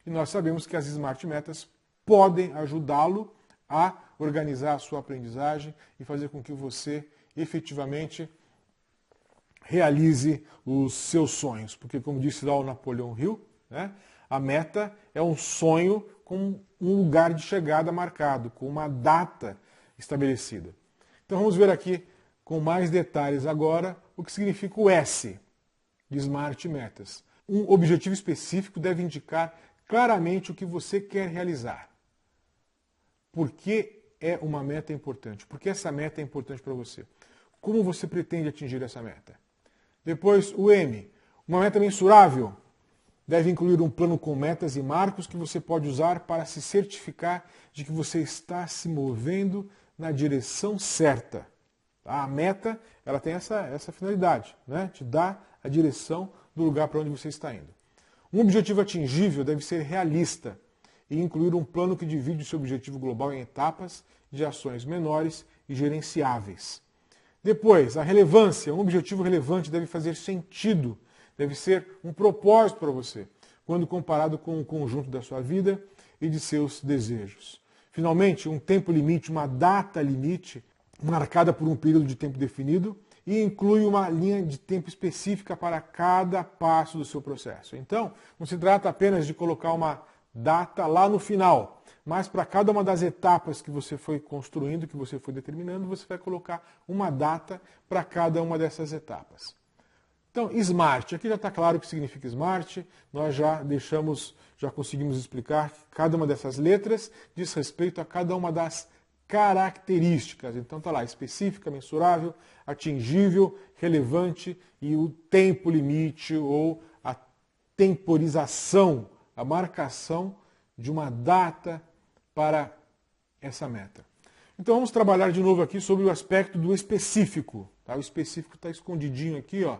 E nós sabemos que as Smart Metas podem ajudá-lo a organizar a sua aprendizagem e fazer com que você efetivamente realize os seus sonhos. Porque, como disse lá o Napoleão Hill, né, a meta é um sonho com um lugar de chegada marcado, com uma data estabelecida. Então vamos ver aqui com mais detalhes agora o que significa o S de Smart Metas. Um objetivo específico deve indicar claramente o que você quer realizar. Por que é uma meta importante? Por que essa meta é importante para você? Como você pretende atingir essa meta? Depois, o M. Uma meta mensurável deve incluir um plano com metas e marcos que você pode usar para se certificar de que você está se movendo na direção certa. A meta, ela tem essa finalidade, né? Te dá a direção do lugar para onde você está indo. Um objetivo atingível deve ser realista e incluir um plano que divide o seu objetivo global em etapas de ações menores e gerenciáveis. Depois, a relevância. Um objetivo relevante deve fazer sentido, deve ser um propósito para você, quando comparado com o conjunto da sua vida e de seus desejos. Finalmente, um tempo limite, uma data limite, marcada por um período de tempo definido e inclui uma linha de tempo específica para cada passo do seu processo. Então, não se trata apenas de colocar uma data lá no final, mas para cada uma das etapas que você foi construindo, que você foi determinando, você vai colocar uma data para cada uma dessas etapas. Então, SMART, aqui já está claro o que significa SMART, nós já conseguimos explicar que cada uma dessas letras diz respeito a cada uma das características. Então está lá, específica, mensurável, atingível, relevante e o tempo limite ou a temporização, a marcação de uma data para essa meta. Então vamos trabalhar de novo aqui sobre o aspecto do específico. Tá? O específico está escondidinho aqui, ó,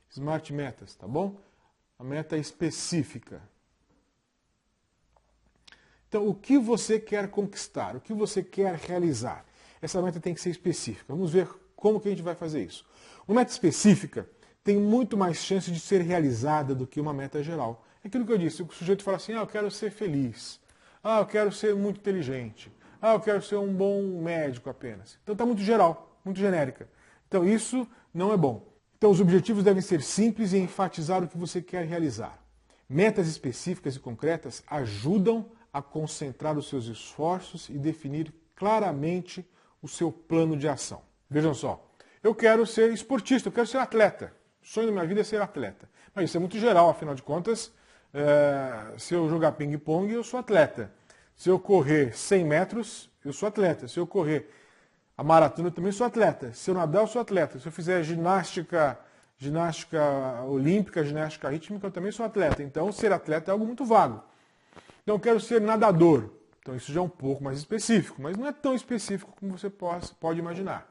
Smart Metas, tá bom? A meta específica. Então, o que você quer conquistar? O que você quer realizar? Essa meta tem que ser específica. Vamos ver como que a gente vai fazer isso. Uma meta específica tem muito mais chance de ser realizada do que uma meta geral. É aquilo que eu disse, o sujeito fala assim, eu quero ser feliz, eu quero ser muito inteligente, eu quero ser um bom médico apenas. Então está muito geral, muito genérica. Então isso não é bom. Então os objetivos devem ser simples e enfatizar o que você quer realizar. Metas específicas e concretas ajudam a concentrar os seus esforços e definir claramente o seu plano de ação. Vejam só, eu quero ser esportista, eu quero ser atleta. O sonho da minha vida é ser atleta. Mas isso é muito geral, afinal de contas, se eu jogar ping-pong, eu sou atleta. Se eu correr 100 metros, eu sou atleta. Se eu correr a maratona, eu também sou atleta. Se eu nadar, eu sou atleta. Se eu fizer ginástica olímpica, ginástica rítmica, eu também sou atleta. Então, ser atleta é algo muito vago. Então, eu quero ser nadador. Então, isso já é um pouco mais específico, mas não é tão específico como você pode imaginar.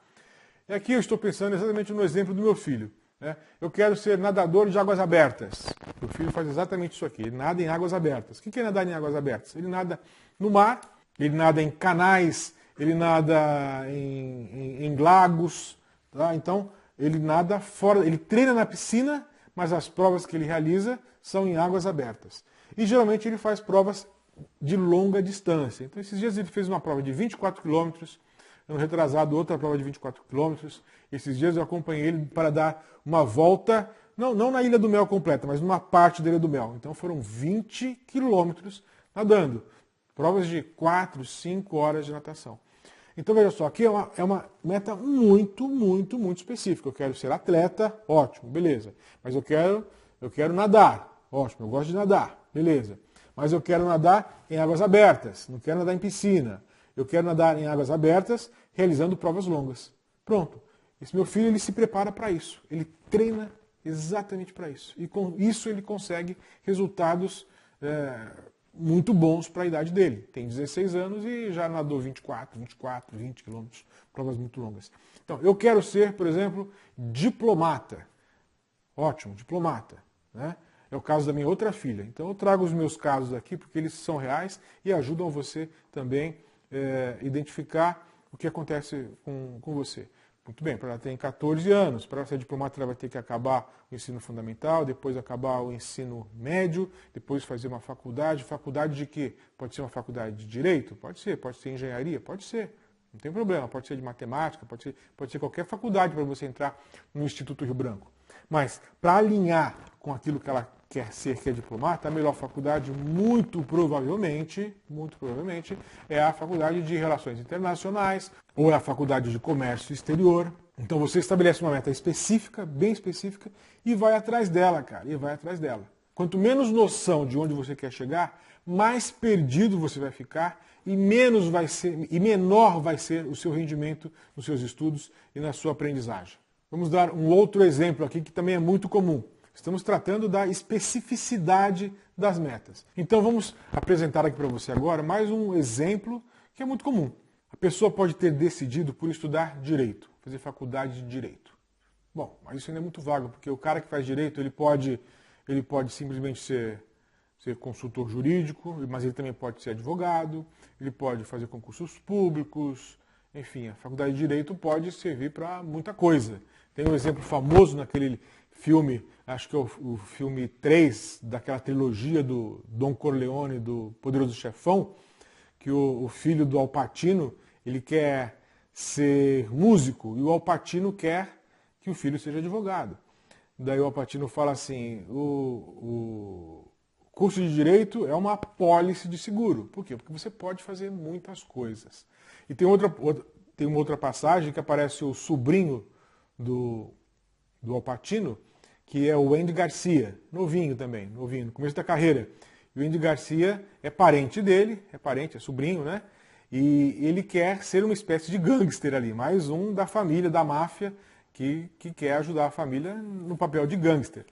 E aqui eu estou pensando exatamente no exemplo do meu filho. Né? Eu quero ser nadador de águas abertas. O filho faz exatamente isso aqui. Ele nada em águas abertas. O que é nadar em águas abertas? Ele nada no mar, ele nada em canais, ele nada em lagos. Tá? Então, ele nada fora, ele treina na piscina, mas as provas que ele realiza são em águas abertas. E geralmente ele faz provas de longa distância. Então esses dias ele fez uma prova de 24 quilômetros, ano retrasado outra prova de 24 quilômetros. Esses dias eu acompanhei ele para dar uma volta, não na Ilha do Mel completa, mas numa parte da Ilha do Mel. Então foram 20 quilômetros nadando. Provas de 4, 5 horas de natação. Então veja só, aqui é uma meta muito, muito, muito específica. Eu quero ser atleta, ótimo, beleza. Mas eu quero nadar, ótimo, eu gosto de nadar. Beleza. Mas eu quero nadar em águas abertas, não quero nadar em piscina. Eu quero nadar em águas abertas, realizando provas longas. Pronto. Esse meu filho, ele se prepara para isso. Ele treina exatamente para isso. E com isso ele consegue resultados muito bons para a idade dele. Tem 16 anos e já nadou 24, 20 quilômetros, provas muito longas. Então, eu quero ser, por exemplo, diplomata. Ótimo, diplomata, né? É o caso da minha outra filha. Então eu trago os meus casos aqui porque eles são reais e ajudam você também a identificar o que acontece com você. Muito bem, ela tem 14 anos. Para ser diplomata, ela vai ter que acabar o ensino fundamental, depois acabar o ensino médio, depois fazer uma faculdade. Faculdade de quê? Pode ser uma faculdade de direito? Pode ser engenharia? Pode ser. Não tem problema, pode ser de matemática, pode ser qualquer faculdade para você entrar no Instituto Rio Branco. Mas, para alinhar com aquilo que ela quer ser, que é diplomata, a melhor faculdade, muito provavelmente, é a Faculdade de Relações Internacionais ou é a Faculdade de Comércio Exterior. Então você estabelece uma meta específica, bem específica, e vai atrás dela, cara, e vai atrás dela. Quanto menos noção de onde você quer chegar, mais perdido você vai ficar e menor vai ser o seu rendimento nos seus estudos e na sua aprendizagem. Vamos dar um outro exemplo aqui que também é muito comum. Estamos tratando da especificidade das metas. Então vamos apresentar aqui para você agora mais um exemplo que é muito comum. A pessoa pode ter decidido por estudar direito, fazer faculdade de direito. Bom, mas isso ainda é muito vago, porque o cara que faz direito, ele pode simplesmente ser consultor jurídico, mas ele também pode ser advogado, ele pode fazer concursos públicos, enfim, a faculdade de direito pode servir para muita coisa. Tem um exemplo famoso naquele filme, acho que é o filme 3 daquela trilogia do Don Corleone, do Poderoso Chefão, que o filho do Al Pacino, ele quer ser músico e o Al Pacino quer que o filho seja advogado. Daí o Al Pacino fala assim, o curso de Direito é uma apólice de seguro. Por quê? Porque você pode fazer muitas coisas. E tem uma outra passagem que aparece o sobrinho do Al Pacino, que é o Andy Garcia, novinho também, no começo da carreira. E o Andy Garcia é parente dele, é sobrinho, né? E ele quer ser uma espécie de gangster ali, mais um da família, da máfia, que quer ajudar a família no papel de gangster.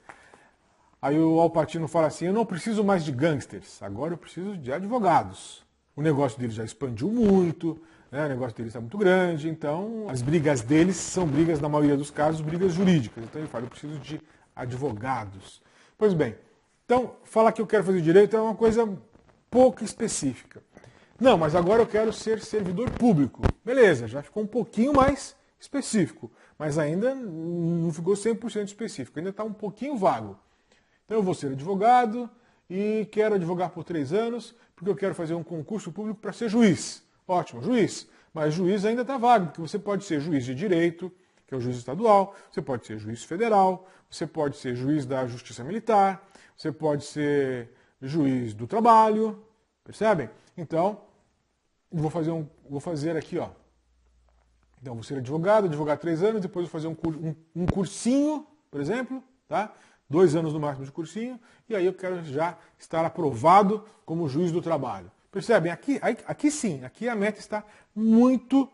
Aí o Al Pacino fala assim, eu não preciso mais de gangsters, agora eu preciso de advogados. O negócio dele já expandiu muito, né? O negócio dele está muito grande, então as brigas deles são brigas, na maioria dos casos, brigas jurídicas. Então ele fala, eu preciso de advogados. Pois bem, então falar que eu quero fazer direito é uma coisa pouco específica. Não, mas agora eu quero ser servidor público. Beleza, já ficou um pouquinho mais específico, mas ainda não ficou 100% específico, ainda está um pouquinho vago. Então eu vou ser advogado e quero advogar por 3 anos, porque eu quero fazer um concurso público para ser juiz. Ótimo, juiz. Mas juiz ainda está vago, porque você pode ser juiz de direito, que é o juiz estadual, você pode ser juiz federal, você pode ser juiz da Justiça Militar, você pode ser juiz do trabalho, percebem? Então, vou fazer aqui, ó. Então, vou ser advogar 3 anos, depois vou fazer um cursinho, por exemplo, tá? 2 anos no máximo de cursinho, e aí eu quero já estar aprovado como juiz do trabalho. Percebem? Aqui sim, aqui a meta está muito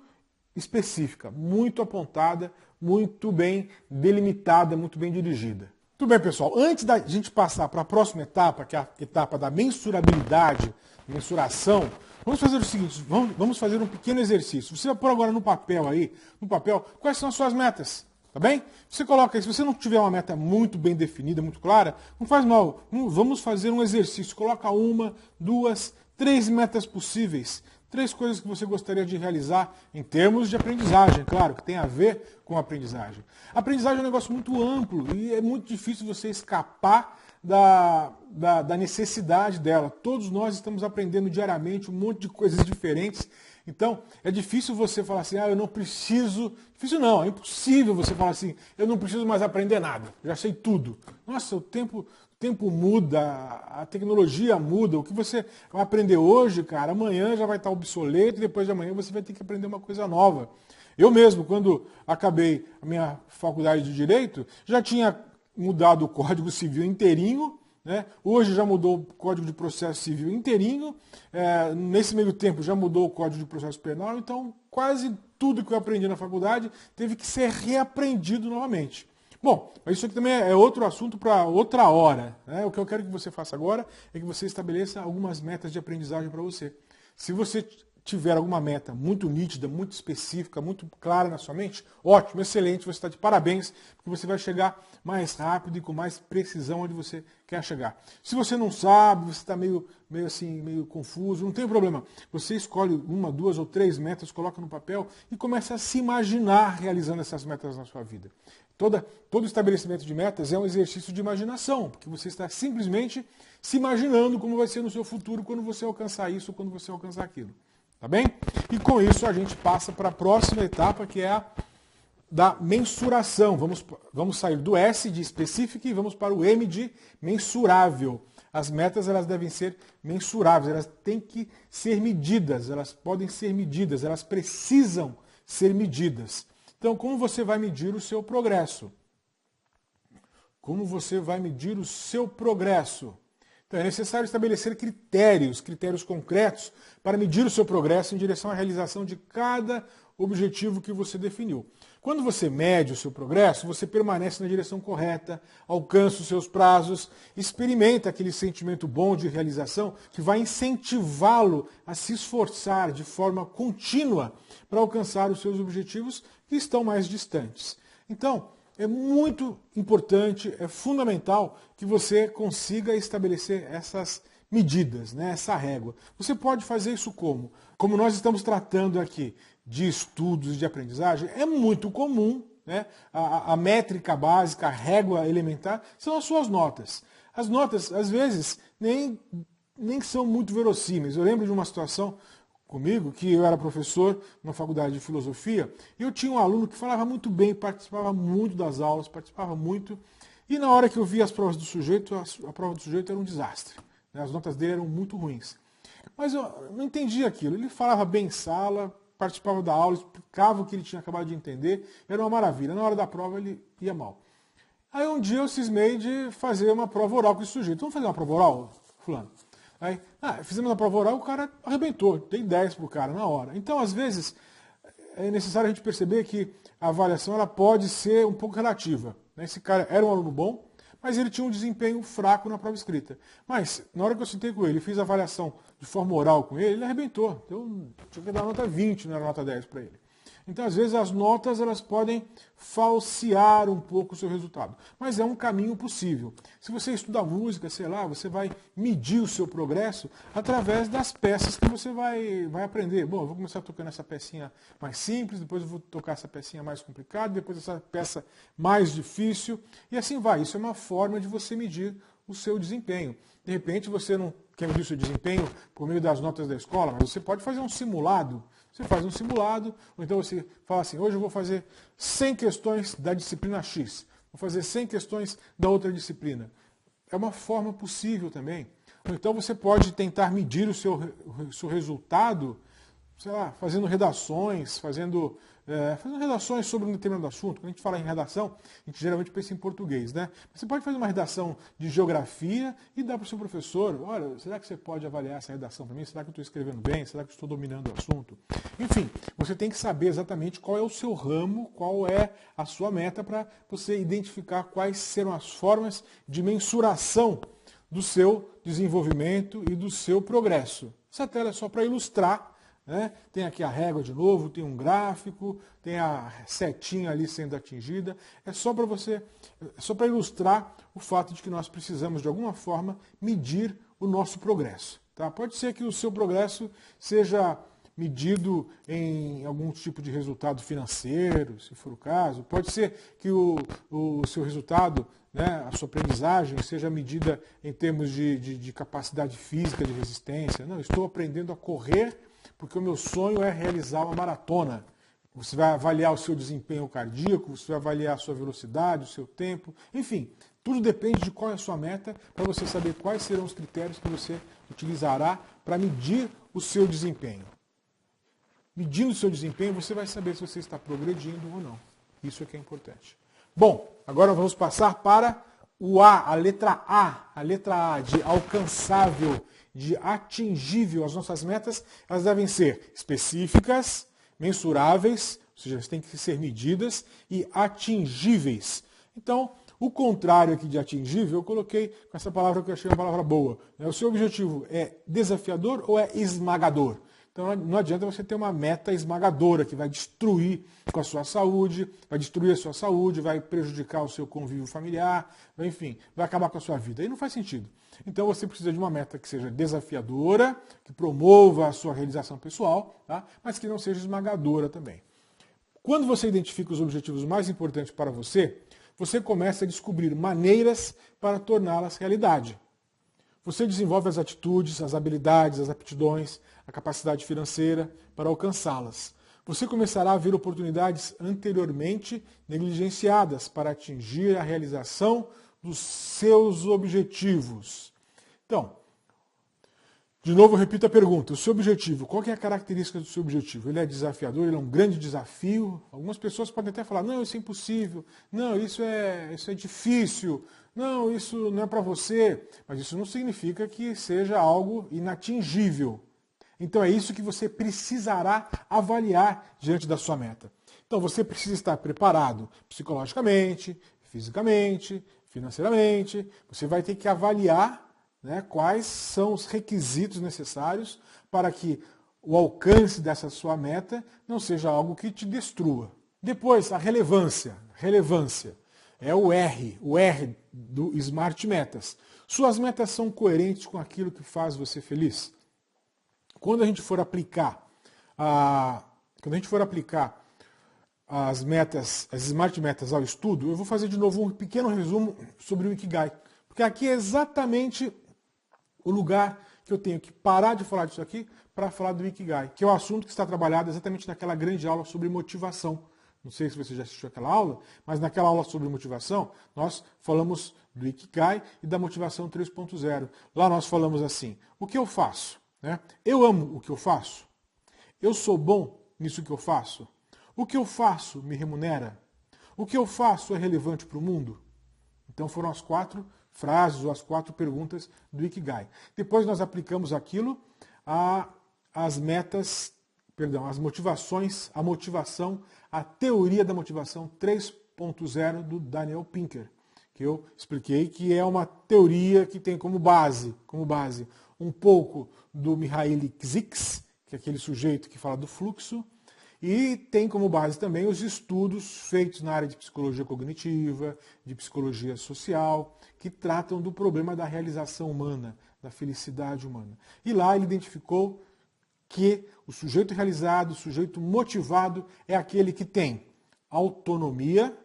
específica, muito apontada, muito bem delimitada, muito bem dirigida. Tudo bem, pessoal. Antes da gente passar para a próxima etapa, que é a etapa da mensurabilidade, mensuração, vamos fazer o seguinte, vamos fazer um pequeno exercício. Você vai pôr agora no papel, quais são as suas metas. Tá bem? Você coloca aí, se você não tiver uma meta muito bem definida, muito clara, não faz mal. Vamos fazer um exercício. Coloca 1, 2, 3 metas possíveis. 3 coisas que você gostaria de realizar em termos de aprendizagem, claro, que tem a ver com a aprendizagem. A aprendizagem é um negócio muito amplo e é muito difícil você escapar da necessidade dela. Todos nós estamos aprendendo diariamente um monte de coisas diferentes. Então, é difícil você falar assim, eu não preciso... Difícil não, é impossível você falar assim, eu não preciso mais aprender nada, já sei tudo. Nossa, o tempo muda, a tecnologia muda, o que você vai aprender hoje, cara, amanhã já vai estar obsoleto e depois de amanhã você vai ter que aprender uma coisa nova. Eu mesmo, quando acabei a minha faculdade de Direito, já tinha mudado o Código Civil inteirinho, né? Hoje já mudou o Código de Processo Civil inteirinho, nesse meio tempo já mudou o Código de Processo Penal, então quase tudo que eu aprendi na faculdade teve que ser reaprendido novamente. Bom, mas isso aqui também é outro assunto para outra hora, né? O que eu quero que você faça agora é que você estabeleça algumas metas de aprendizagem para você. Se você tiver alguma meta muito nítida, muito específica, muito clara na sua mente, ótimo, excelente, você está de parabéns, porque você vai chegar mais rápido e com mais precisão onde você quer chegar. Se você não sabe, você está meio confuso, não tem problema. Você escolhe uma, duas ou três metas, coloca no papel e começa a se imaginar realizando essas metas na sua vida. Todo estabelecimento de metas é um exercício de imaginação, porque você está simplesmente se imaginando como vai ser no seu futuro quando você alcançar isso ou quando você alcançar aquilo. Tá bem? E com isso a gente passa para a próxima etapa, que é a da mensuração. Vamos sair do S de específico e vamos para o M de mensurável. As metas elas devem ser mensuráveis, elas têm que ser medidas, elas podem ser medidas, elas precisam ser medidas. Então, como você vai medir o seu progresso? Como você vai medir o seu progresso? Então, é necessário estabelecer critérios concretos para medir o seu progresso em direção à realização de cada objetivo que você definiu. Quando você mede o seu progresso, você permanece na direção correta, alcança os seus prazos, experimenta aquele sentimento bom de realização que vai incentivá-lo a se esforçar de forma contínua para alcançar os seus objetivos que estão mais distantes. Então, é muito importante, é fundamental que você consiga estabelecer essas medidas, né, essa régua. Você pode fazer isso como? Como nós estamos tratando aqui de estudos e de aprendizagem, é muito comum, né, a métrica básica, a régua elementar, são as suas notas. As notas, às vezes, nem são muito verossímeis. Eu lembro de uma situação comigo, que eu era professor na faculdade de filosofia, e eu tinha um aluno que falava muito bem, participava muito das aulas, participava muito, e na hora que eu via as provas do sujeito, a prova do sujeito era um desastre. Né? As notas dele eram muito ruins. Mas eu não entendia aquilo. Ele falava bem em sala, participava da aula, explicava o que ele tinha acabado de entender, era uma maravilha. Na hora da prova ele ia mal. Aí um dia eu cismei de fazer uma prova oral com esse sujeito. Vamos fazer uma prova oral, fulano? Aí, fizemos a prova oral, o cara arrebentou, dei 10 pro cara na hora. Então, às vezes, é necessário a gente perceber que a avaliação ela pode ser um pouco relativa. Né? Esse cara era um aluno bom, mas ele tinha um desempenho fraco na prova escrita. Mas, na hora que eu sentei com ele, fiz a avaliação de forma oral com ele arrebentou. Então, tinha que dar nota 20, não era nota 10 para ele. Então, às vezes, as notas elas podem falsear um pouco o seu resultado. Mas é um caminho possível. Se você estuda música, sei lá, você vai medir o seu progresso através das peças que você vai aprender. Bom, eu vou começar tocando essa pecinha mais simples, depois eu vou tocar essa pecinha mais complicada, depois essa peça mais difícil, e assim vai. Isso é uma forma de você medir o seu desempenho. De repente, você não quer medir o seu desempenho por meio das notas da escola, mas você pode fazer um simulado. Você faz um simulado, ou então você fala assim, hoje eu vou fazer 100 questões da disciplina X, vou fazer 100 questões da outra disciplina. É uma forma possível também. Ou então você pode tentar medir o seu resultado, sei lá, fazendo redações, fazendo redações sobre um determinado assunto. Quando a gente fala em redação, a gente geralmente pensa em português, né? Você pode fazer uma redação de geografia e dar para o seu professor, olha, será que você pode avaliar essa redação para mim? Será que eu estou escrevendo bem? Será que eu estou dominando o assunto? Enfim, você tem que saber exatamente qual é o seu ramo, qual é a sua meta para você identificar quais serão as formas de mensuração do seu desenvolvimento e do seu progresso. Essa tela é só para ilustrar. Né? Tem aqui a régua de novo, tem um gráfico, tem a setinha ali sendo atingida. É só para ilustrar o fato de que nós precisamos, de alguma forma, medir o nosso progresso. Tá? Pode ser que o seu progresso seja medido em algum tipo de resultado financeiro, se for o caso. Pode ser que o seu resultado, né, a sua aprendizagem, seja medida em termos de capacidade física, de resistência. Não, estou aprendendo a correr porque o meu sonho é realizar uma maratona. Você vai avaliar o seu desempenho cardíaco, você vai avaliar a sua velocidade, o seu tempo, enfim, tudo depende de qual é a sua meta, para você saber quais serão os critérios que você utilizará para medir o seu desempenho. Medindo o seu desempenho, você vai saber se você está progredindo ou não. Isso é que é importante. Bom, agora vamos passar para o A, a letra A de alcançável, de atingível. As nossas metas, elas devem ser específicas, mensuráveis, ou seja, elas têm que ser medidas, e atingíveis. Então, o contrário aqui de atingível, eu coloquei com essa palavra que eu achei uma palavra boa. O seu objetivo é desafiador ou é esmagador? Então não adianta você ter uma meta esmagadora que vai destruir com a sua saúde, vai destruir a sua saúde, vai prejudicar o seu convívio familiar, enfim, vai acabar com a sua vida. Aí não faz sentido. Então você precisa de uma meta que seja desafiadora, que promova a sua realização pessoal, tá? Mas que não seja esmagadora também. Quando você identifica os objetivos mais importantes para você, você começa a descobrir maneiras para torná-las realidade. Você desenvolve as atitudes, as habilidades, as aptidões, a capacidade financeira para alcançá-las. Você começará a ver oportunidades anteriormente negligenciadas para atingir a realização dos seus objetivos. Então, de novo eu repito a pergunta, o seu objetivo, qual que é a característica do seu objetivo? Ele é desafiador, ele é um grande desafio? Algumas pessoas podem até falar, não, isso é impossível, não, isso é difícil, não, isso não é para você, mas isso não significa que seja algo inatingível. Então é isso que você precisará avaliar diante da sua meta. Então você precisa estar preparado psicologicamente, fisicamente, financeiramente, você vai ter que avaliar, né, quais são os requisitos necessários para que o alcance dessa sua meta não seja algo que te destrua. Depois, a relevância. Relevância é o R do Smart Metas. Suas metas são coerentes com aquilo que faz você feliz? Quando a gente for aplicar as metas, as Smart Metas ao estudo, eu vou fazer de novo um pequeno resumo sobre o Ikigai. Porque aqui é exatamente o lugar que eu tenho que parar de falar disso aqui para falar do Ikigai, que é o assunto que está trabalhado exatamente naquela grande aula sobre motivação. Não sei se você já assistiu aquela aula, mas naquela aula sobre motivação, nós falamos do Ikigai e da motivação 3.0. Lá nós falamos assim, o que eu faço? Né? Eu amo o que eu faço? Eu sou bom nisso que eu faço? O que eu faço me remunera? O que eu faço é relevante para o mundo? Então foram as 4 frases ou as 4 perguntas do Ikigai. Depois nós aplicamos aquilo às metas, às motivações, a motivação, a teoria da motivação 3.0 do Daniel Pinker, que eu expliquei que é uma teoria que tem como base um pouco do Mihaly Csikszentmihalyi, que é aquele sujeito que fala do fluxo, e tem como base também os estudos feitos na área de psicologia cognitiva, de psicologia social, que tratam do problema da realização humana, da felicidade humana. E lá ele identificou que o sujeito realizado, o sujeito motivado, é aquele que tem autonomia,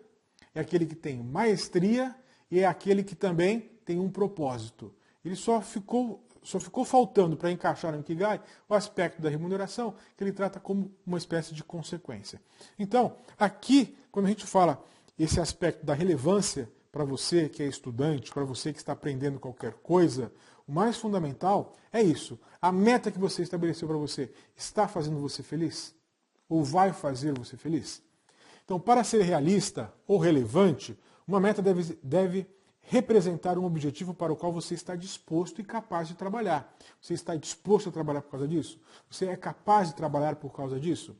é aquele que tem maestria e é aquele que também tem um propósito. Ele só ficou faltando para encaixar no Ikigai o aspecto da remuneração, que ele trata como uma espécie de consequência. Então, aqui, quando a gente fala esse aspecto da relevância para você que é estudante, para você que está aprendendo qualquer coisa, o mais fundamental é isso. A meta que você estabeleceu para você está fazendo você feliz? Ou vai fazer você feliz? Então, para ser realista ou relevante, uma meta deve representar um objetivo para o qual você está disposto e capaz de trabalhar. Você está disposto a trabalhar por causa disso? Você é capaz de trabalhar por causa disso?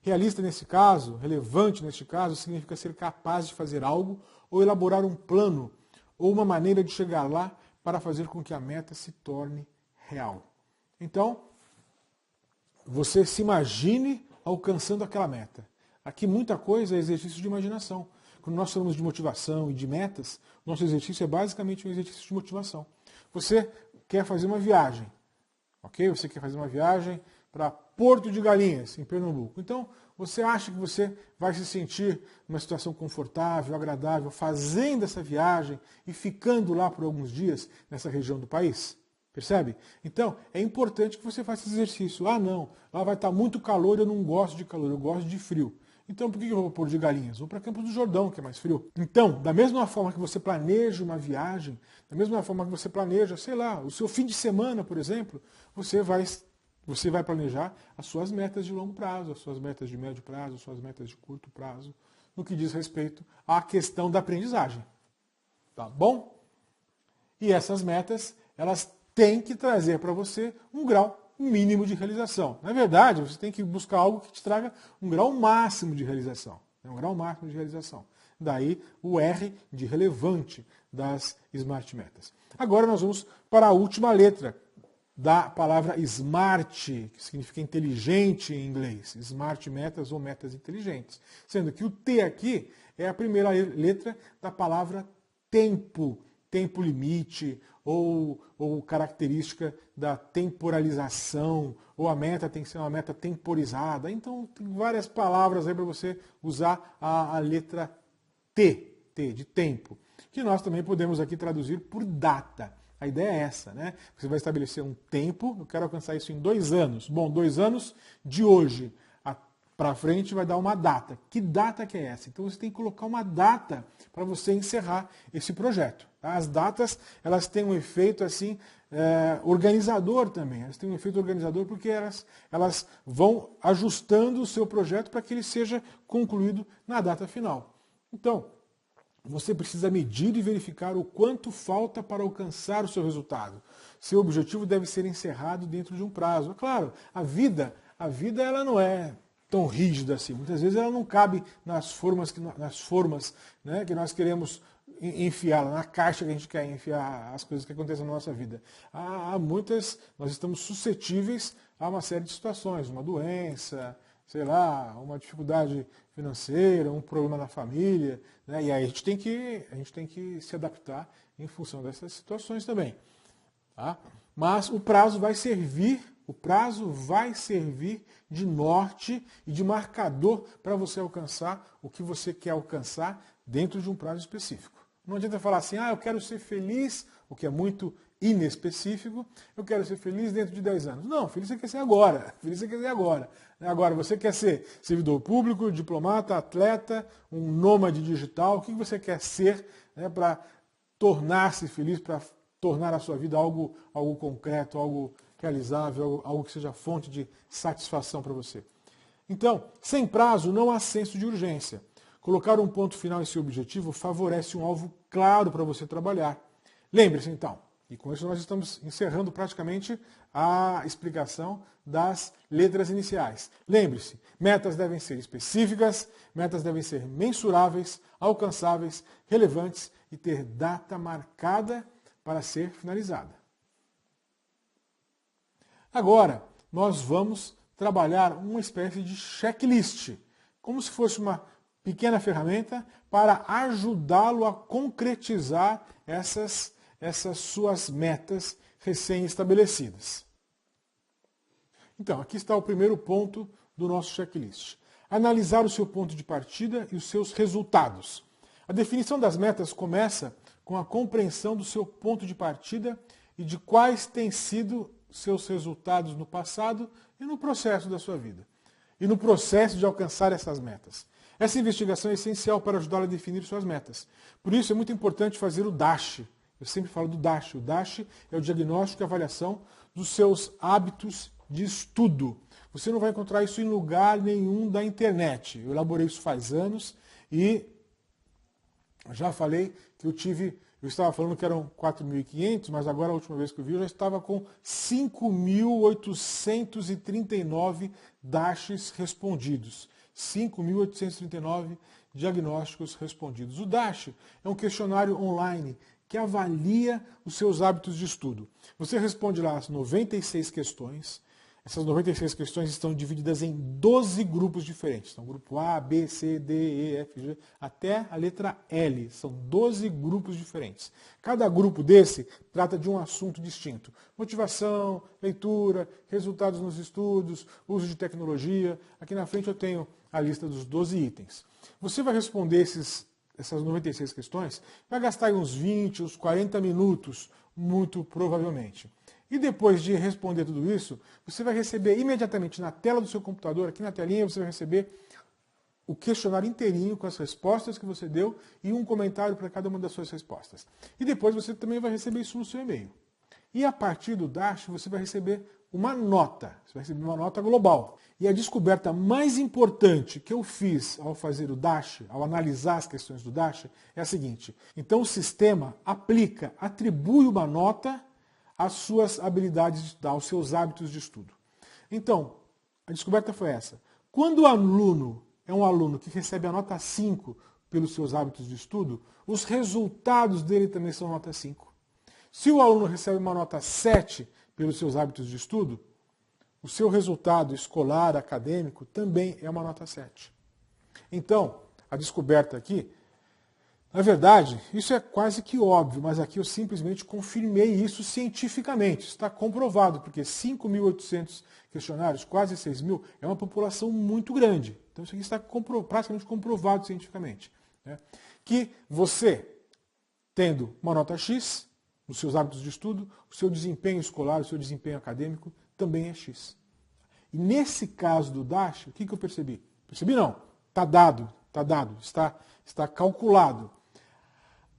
Realista nesse caso, relevante neste caso, significa ser capaz de fazer algo ou elaborar um plano ou uma maneira de chegar lá para fazer com que a meta se torne real. Então, você se imagine alcançando aquela meta. Aqui muita coisa é exercício de imaginação. Quando nós falamos de motivação e de metas, nosso exercício é basicamente um exercício de motivação. Você quer fazer uma viagem, ok? Você quer fazer uma viagem para Porto de Galinhas, em Pernambuco. Então, você acha que você vai se sentir numa situação confortável, agradável, fazendo essa viagem e ficando lá por alguns dias nessa região do país? Percebe? Então, é importante que você faça esse exercício. Ah, não, lá vai estar muito calor, eu não gosto de calor, eu gosto de frio. Então, por que eu vou para Porto de Galinhas? Vou para Campos do Jordão, que é mais frio. Então, da mesma forma que você planeja uma viagem, da mesma forma que você planeja, sei lá, o seu fim de semana, por exemplo, você vai planejar as suas metas de longo prazo, as suas metas de médio prazo, as suas metas de curto prazo, no que diz respeito à questão da aprendizagem. Tá bom? E essas metas, elas têm que trazer para você um grau mínimo de realização. Na verdade, você tem que buscar algo que te traga um grau máximo de realização. Um grau máximo de realização. Daí o R de relevante das Smart Metas. Agora nós vamos para a última letra da palavra SMART, que significa inteligente em inglês. SMART metas ou metas inteligentes. Sendo que o T aqui é a primeira letra da palavra tempo, tempo limite, ou característica da temporalização, ou a meta tem que ser uma meta temporizada. Então, tem várias palavras aí para você usar a letra T, de tempo, que nós também podemos aqui traduzir por data. A ideia é essa, né? Você vai estabelecer um tempo, eu quero alcançar isso em 2 anos. Bom, 2 anos de hoje para frente vai dar uma data. Que data que é essa? Então você tem que colocar uma data para você encerrar esse projeto. Tá? As datas, elas têm um efeito assim organizador também. Elas têm um efeito organizador porque elas vão ajustando o seu projeto para que ele seja concluído na data final. Então, você precisa medir e verificar o quanto falta para alcançar o seu resultado. Seu objetivo deve ser encerrado dentro de um prazo. É claro, a vida ela não é tão rígida assim. Muitas vezes ela não cabe nas formas né, que nós queremos enfiá-la, na caixa que a gente quer enfiar as coisas que acontecem na nossa vida. Há muitas, nós estamos suscetíveis a uma série de situações, uma doença, sei lá, uma dificuldade financeira, um problema na família, né? E aí a gente tem que se adaptar em função dessas situações também. Tá? Mas o prazo vai servir de norte e de marcador para você alcançar o que você quer alcançar dentro de um prazo específico. Não adianta falar assim, eu quero ser feliz, o que é muito inespecífico, eu quero ser feliz dentro de 10 anos. Não, feliz você quer ser agora. Feliz você quer ser agora. Agora, você quer ser servidor público, diplomata, atleta, um nômade digital, o que você quer ser, né, para tornar-se feliz, para tornar a sua vida algo concreto, algo realizável, algo que seja fonte de satisfação para você. Então, sem prazo, não há senso de urgência. Colocar um ponto final em seu objetivo favorece um alvo claro para você trabalhar. Lembre-se, então, e com isso nós estamos encerrando praticamente a explicação das letras iniciais. Lembre-se, metas devem ser específicas, metas devem ser mensuráveis, alcançáveis, relevantes e ter data marcada para ser finalizada. Agora, nós vamos trabalhar uma espécie de checklist, como se fosse uma pequena ferramenta para ajudá-lo a concretizar essas suas metas recém-estabelecidas. Então, aqui está o primeiro ponto do nosso checklist. Analisar o seu ponto de partida e os seus resultados. A definição das metas começa com a compreensão do seu ponto de partida e de quais têm sido seus resultados no passado e no processo da sua vida. E no processo de alcançar essas metas. Essa investigação é essencial para ajudá-lo a definir suas metas. Por isso é muito importante fazer o DASH. Eu sempre falo do DASH. O DASH é o diagnóstico e avaliação dos seus hábitos de estudo. Você não vai encontrar isso em lugar nenhum da internet. Eu elaborei isso faz anos e já falei que eu estava falando que eram 4.500, mas agora a última vez que eu vi eu já estava com 5.839 DASHs respondidos. 5.839 diagnósticos respondidos. O DASH é um questionário online que avalia os seus hábitos de estudo. Você responde lá as 96 questões. Essas 96 questões estão divididas em 12 grupos diferentes. Então, grupo A, B, C, D, E, F, G, até a letra L. São 12 grupos diferentes. Cada grupo desse trata de um assunto distinto. Motivação, leitura, resultados nos estudos, uso de tecnologia. Aqui na frente eu tenho a lista dos 12 itens. Você vai responder essas 96 questões, vai gastar uns 20, uns 40 minutos, muito provavelmente. E depois de responder tudo isso, você vai receber imediatamente na tela do seu computador, aqui na telinha, você vai receber o questionário inteirinho com as respostas que você deu e um comentário para cada uma das suas respostas. E depois você também vai receber isso no seu e-mail. E a partir do DASH, você vai receber uma nota. Você vai receber uma nota global. E a descoberta mais importante que eu fiz ao fazer o DASH, ao analisar as questões do DASH, é a seguinte. Então o sistema atribui uma nota às suas habilidades de estudar, aos seus hábitos de estudo. Então, a descoberta foi essa. Quando o aluno é um aluno que recebe a nota 5 pelos seus hábitos de estudo, os resultados dele também são nota 5. Se o aluno recebe uma nota 7 pelos seus hábitos de estudo, o seu resultado escolar, acadêmico, também é uma nota 7. Então, a descoberta aqui, na verdade, isso é quase que óbvio, mas aqui eu simplesmente confirmei isso cientificamente. Está comprovado, porque 5.800 questionários, quase 6.000, é uma população muito grande. Então isso aqui está praticamente comprovado cientificamente. Né? Que você, tendo uma nota X nos seus hábitos de estudo, o seu desempenho escolar, o seu desempenho acadêmico também é X. E nesse caso do DASH, o que eu percebi? Percebi não, está dado, está calculado.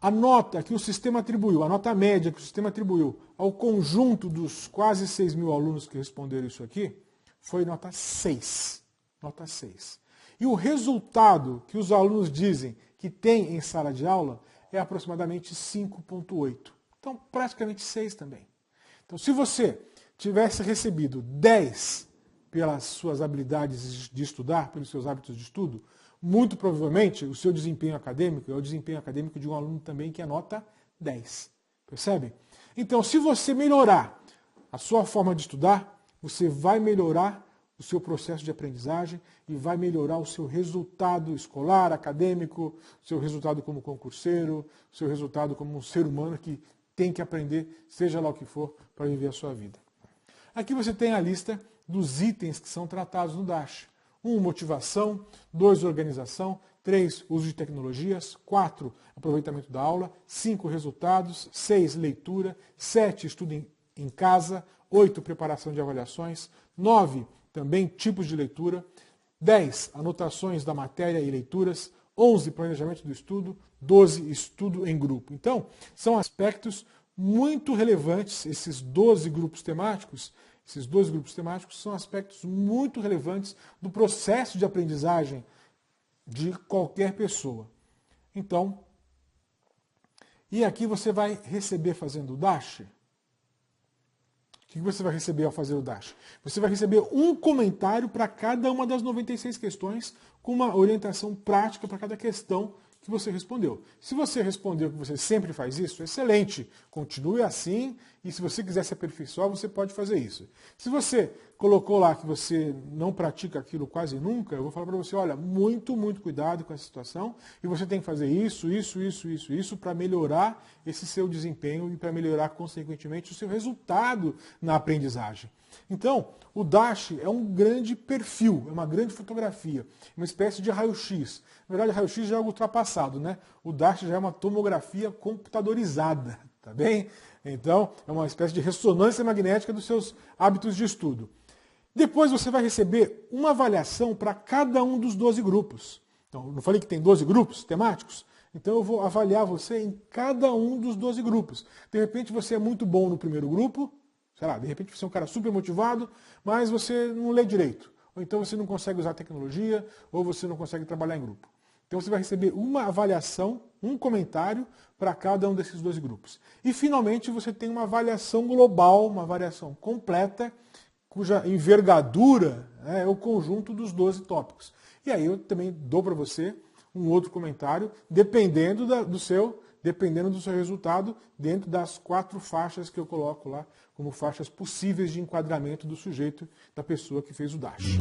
A nota que o sistema atribuiu, a nota média que o sistema atribuiu ao conjunto dos quase 6.000 alunos que responderam isso aqui, foi nota 6. Nota 6. E o resultado que os alunos dizem que tem em sala de aula é aproximadamente 5,8. Então, praticamente 6 também. Então, se você tivesse recebido 10 pelas suas habilidades de estudar, pelos seus hábitos de estudo, muito provavelmente o seu desempenho acadêmico é o desempenho acadêmico de um aluno também que é nota 10. Percebe? Então, se você melhorar a sua forma de estudar, você vai melhorar o seu processo de aprendizagem e vai melhorar o seu resultado escolar, acadêmico, o seu resultado como concurseiro, o seu resultado como um ser humano que tem que aprender, seja lá o que for, para viver a sua vida. Aqui você tem a lista dos itens que são tratados no DASH. 1, motivação. 2, organização. 3, uso de tecnologias. 4, aproveitamento da aula. 5, resultados. 6, leitura. 7, estudo em casa. 8, preparação de avaliações. 9, também tipos de leitura. 10, anotações da matéria e leituras. 11, planejamento do estudo. 12, estudo em grupo. Então, são aspectos muito relevantes, esses 12 grupos temáticos. Esses 12 grupos temáticos são aspectos muito relevantes do processo de aprendizagem de qualquer pessoa. Então, e aqui você vai receber fazendo o DASH. O que você vai receber ao fazer o DASH? Você vai receber um comentário para cada uma das 96 questões, com uma orientação prática para cada questão que você respondeu. Se você respondeu que você sempre faz isso, excelente, continue assim, e se você quiser se aperfeiçoar, você pode fazer isso. Se você colocou lá que você não pratica aquilo quase nunca, eu vou falar para você, olha, muito cuidado com essa situação, e você tem que fazer isso para melhorar esse seu desempenho e para melhorar, consequentemente, o seu resultado na aprendizagem. Então, o DASH é um grande perfil, é uma grande fotografia, uma espécie de raio-x. Na verdade, raio-x já é algo ultrapassado, né? O DASH já é uma tomografia computadorizada, tá bem? Então, é uma espécie de ressonância magnética dos seus hábitos de estudo. Depois você vai receber uma avaliação para cada um dos 12 grupos. Então, não falei que tem 12 grupos temáticos? Então eu vou avaliar você em cada um dos 12 grupos. De repente você é muito bom no primeiro grupo, sei lá, de repente você é um cara super motivado, mas você não lê direito. Ou então você não consegue usar tecnologia, ou você não consegue trabalhar em grupo. Então você vai receber uma avaliação, um comentário para cada um desses 12 grupos. E finalmente você tem uma avaliação global, uma avaliação completa, cuja envergadura é o conjunto dos 12 tópicos. E aí eu também dou para você um outro comentário, dependendo do seu resultado, dentro das 4 faixas que eu coloco lá, como faixas possíveis de enquadramento do sujeito, da pessoa que fez o DASH.